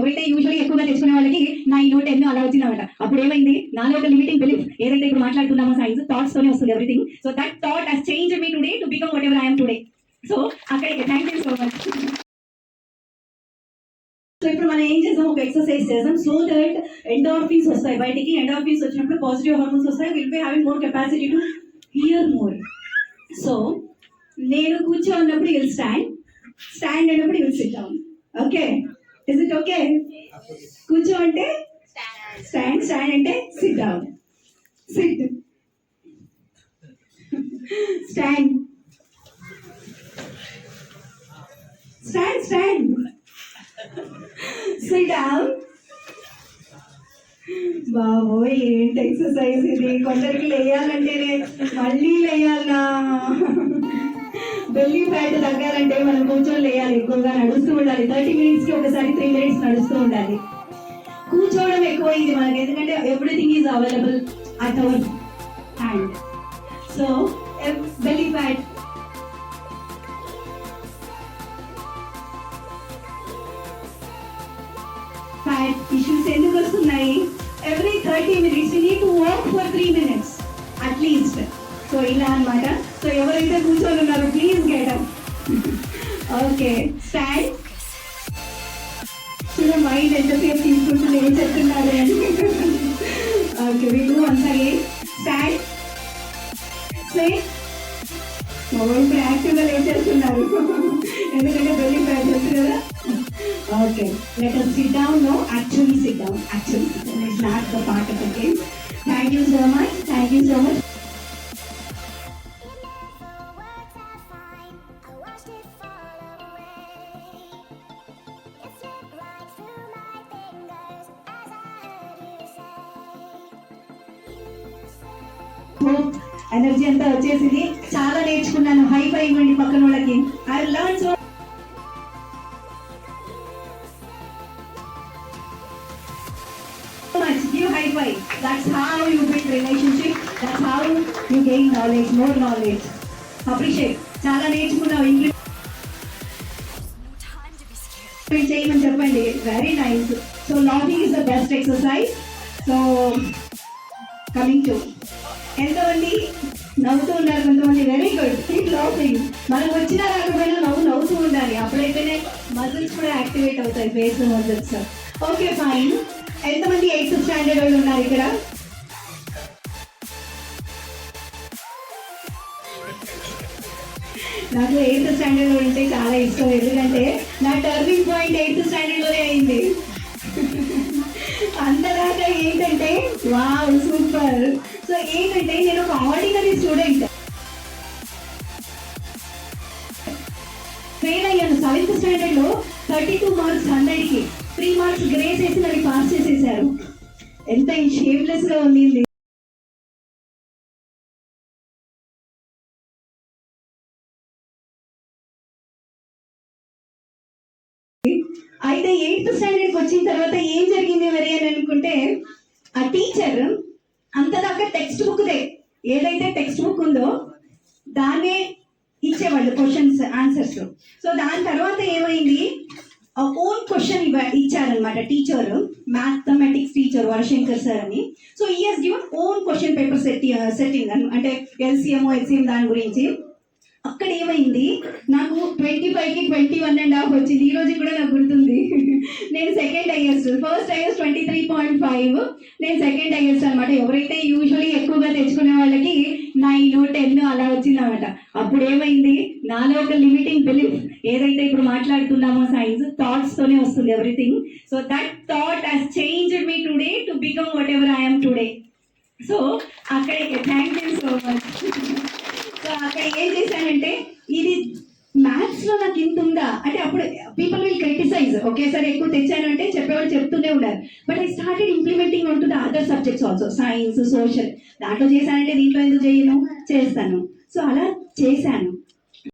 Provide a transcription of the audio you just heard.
ఎవరైతే యూజువల్లీ ఎక్కువగా తెచ్చుకునే వాళ్ళకి 9 10 అలా వచ్చిందన్నమాట. అప్పుడు ఏమైంది, నాలో ఒక లిమిటింగ్ బిలీఫ్ ఏదైతే ఇప్పుడు మాట్లాడుతున్నామో సైన్స్ థాట్స్ తోనే వస్తుంది everything. So that thought has changed me today to become what ever I am today. So అక్కడికి thank you so much. So ఇప్పుడు మనం ఏం చేసాం, ఒక ఎక్సర్సైజ్ చేసాం సో దట్ ఎండార్ఫిన్స్ వస్తాయి బయటికి. ఎండార్ఫిన్స్ వచ్చినప్పుడు పాజిటివ్ హార్మోన్స్ వస్తాయి. Will be having more capacity to hear more. So నేను కూర్చోన్నప్పుడు విల్ స్టాండ్, స్టాండ్ అన్నప్పుడు will SIT down. Okay, is it okay? కూర్చో అంటే స్టాండ్, స్టాండ్ అంటే SIT down, SIT, stand, stand, stand, SIT down. బాబోయ్ ఏంటి exercise ఇది, కొందరికి లేయాలంటేనే మళ్ళీ లేయాలనా. బెల్లీ ఫ్యాట్ తగ్గాలంటే మనం కూర్చొని లేయాలి, ఎక్కువగా నడుస్తూ ఉండాలి. 30 minutes ఒకసారి 3 minutes నడుస్తూ ఉండాలి. కూర్చోవడం ఎక్కువ ఇది మనకి, ఎందుకంటే everything is available at our hand. So belly fat, fat issues ఎందుకు వస్తున్నాయి? Every 30 minutes you need to walk for 3 minutes at least. So ఇలా అనమాట. సో ఎవరైతే కూర్చొని ఉన్నారో please get up. Okay, stand. చూడండి మైండ్ ఎంతసేపు తీసుకుంటుంది, ఏం చెప్తున్నారు అని. ఓకే, వీళ్ళు వన్స్ అగైన్ స్టాండ్, స్టే. ఇప్పుడు యాక్టివ్గా ఏం చేస్తున్నారు, ఎందుకంటే బెల్లీ ఫ్యాట్ తెలుసు కదా. Okay, let us sit down. No, actually sit down. Actually, it's not the part of the game. Thank you so much. Thank you so much. Energy అంతా వచ్చేసింది. చాలా నేర్చుకున్నాను. హై ఫై ఇవ్వండి పక్కన వాళ్ళకి. I learn so much. Give high five. That's how you build relationship. That's how you gain knowledge, more knowledge. Appreciate. చాలా నేర్చుకున్నావు. Implement చేయమని చెప్పండి. Very nice. So laughing is the best exercise. So coming to ఎంతమంది నవ్వుతూ ఉన్నారు? కొంతమంది. Very good. Keep laughing. మనకు వచ్చినా రాకపోయినా నవ్వుతూ ఉండాలి. అప్పుడైతేనే మజిల్స్ కూడా యాక్టివేట్ అవుతాయి, ఫేస్ మజిల్స్. Okay fine. ఎంతమంది 8th స్టాండర్డ్ వాళ్ళు ఉన్నారు ఇక్కడ? నాకు 8th స్టాండర్డ్ లో ఉంటే చాలా ఇష్టం, ఎందుకంటే నా టర్నింగ్ పాయింట్ 8th స్టాండర్డ్ లోనే అయింది. అంతదాకా ఏంటంటే వావ్ సూపర్. సో ఏంటంటే నేను ఒక ఆర్డినరీ స్టూడెంట్. ఫెయిల్ అయ్యాను 7th స్టాండర్డ్ లో. 32 మార్క్స్ 100కి 3 మార్క్స్ గ్రేస్ వేసి నాకు పాస్ చేసేసారు. ఎంత షేమ్లెస్ గా ఉంది. అయితే 8th స్టాండర్డ్కి వచ్చిన తర్వాత ఏం జరిగింది మరి అని అనుకుంటే, ఆ టీచర్ అంతదాకా టెక్స్ట్ బుక్దే, ఏదైతే టెక్స్ట్ బుక్ ఉందో దాన్నే ఇచ్చేవాళ్ళు క్వశ్చన్స్ ఆన్సర్స్. సో దాని తర్వాత ఏమైంది, ఓన్ క్వశ్చన్ ఇచ్చారనమాట teacher, mathematics teacher Varashankar sir అని. సో ఈ he's given one question paper setting అంటే ఎల్సిఎం ఎక్సిఎం దాని గురించి. అక్కడ ఏమైంది, నాకు 25కి 21.5 వచ్చింది. ఈ రోజు కూడా నాకు గుర్తుంది. నేను సెకండ్ హైయెస్ట్. ఫస్ట్ హైయెస్ట్ 23.5, నేను సెకండ్ హైయెస్ట్ అనమాట. ఎవరైతే యూజువల్లీ ఎక్కువగా తెచ్చుకునే వాళ్ళకి 9 10 అలా వచ్చిందన్నమాట. అప్పుడు ఏమైంది, నాలో ఒక లిమిటింగ్ బిలీఫ్ ఏదైతే ఇప్పుడు మాట్లాడుతున్నామో సైన్స్ థాట్స్ తోనే వస్తుంది everything. So that thought has changed me today to become what ever I am today. So అక్కడికి thank you so much. So అక్కడ ఏం చేశానంటే, ఇది మ్యాథ్స్ లో నాకు ఇంత ఉందా అంటే, అప్పుడు పీపుల్ విల్ క్రిటిసైజ్. ఒకేసారి ఎక్కువ తెచ్చాను అంటే చెప్పేవాళ్ళు చెప్తూనే ఉన్నారు. But I started implementing on to the other subjects also, science social. దాంట్లో చేశానంటే దీంట్లో ఎందుకు చేయను, చేస్తాను. సో అలా చేశాను.